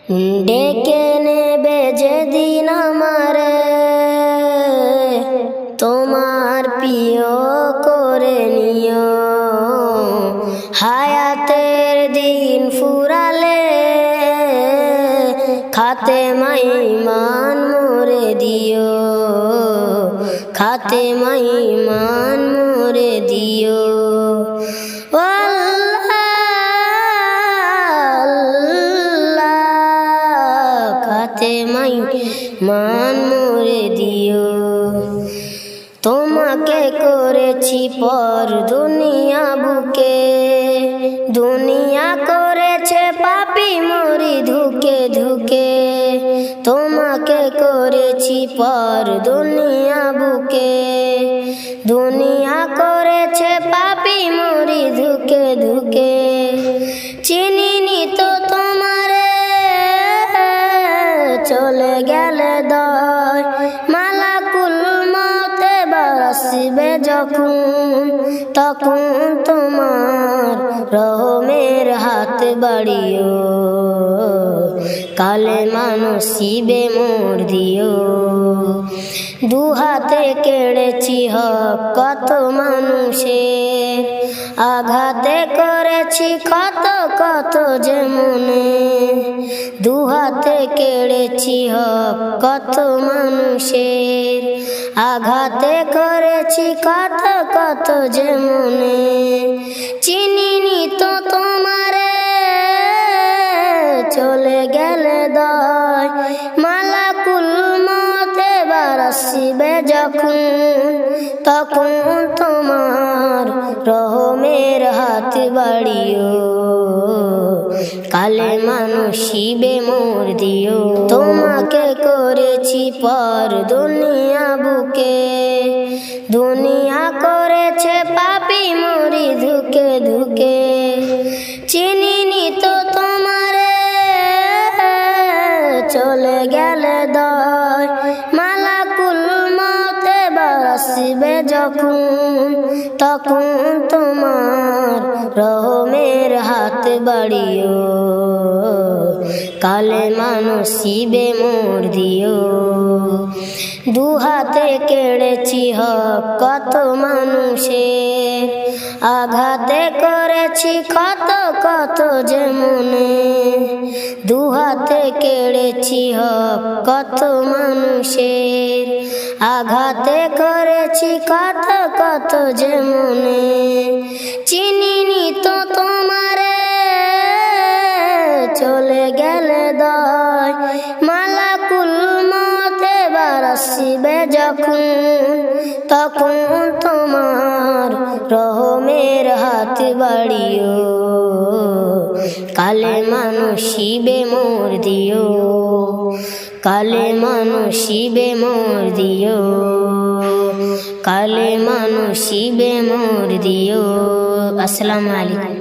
ডেকে নেবে যেদিন আমারে তোমার প্রিয় করে নিও। হায়াতের দিন ফুরালে খাতেমায় ঈমান মোরে দিও, খাতেমায় ঈমান মোরে দিও। খাতেমায় ঈমান মোরে দিও। তোমাকে করেছি পর দুনিয়া বুকে, দুনিয়া করেছে পাপী মরি ধুকে ধুকে। তোমাকে করেছি পর দুনিয়া বুকে, দুনিয়া করেছে পাপী মরি ধুকে ধুকে। চিনিনি তো তোমারে চলে গেলে দয়, মালাকুল মতে আসবে যখন, তখন তোমার রহমের হাত বাড়িও। কালেমা নসিবে মোর দিও। দুহাতে কেড়েছি হক কত মানুষের, আঘাতে করেছি কত কত যে মনে। দুহাতে কেড়েছি হক কত মানুষের, আঘাতে করেছি কত কত যে মনে। চিনিনি তো তোমারে চলে গেলে দয়, মালাকুল মতে আসবে যখন, তখন তোমার রহমের হাত বাড়িও। কালেমা নসিবে মোর দিও। তোমাকে করেছি পর দুনিয়া বুকে, দুনিয়া করেছে পাপী মরি ধুকে ধুকে। চিনিনি তো তোমারে চলে গেলে দয়, মালাকুল মতে আসবে যখন, তখন তোমার রহমের হাত বাড়িও। কালেমা নসিবে মোর দিও। দুহাতে কেড়েছি হক কত মানুষের, আঘাতে করেছি কত কত যে মনে। দুহাতে কেড়েছি হক কত মানুষের, আঘাতে করেছি কত কত যে মনে। চিনিনি তো তোমারে চলে গেলে দয়, মালাকুল মতে আসবে যখন, তখন তোমার রহমের হাত বাড়িও। কালেমা নসিবে মোর দিও, কালেমা নসিবে মোর দিও, কালেমা নসিবে মোর দিও। আসসালামু আলাইকুম।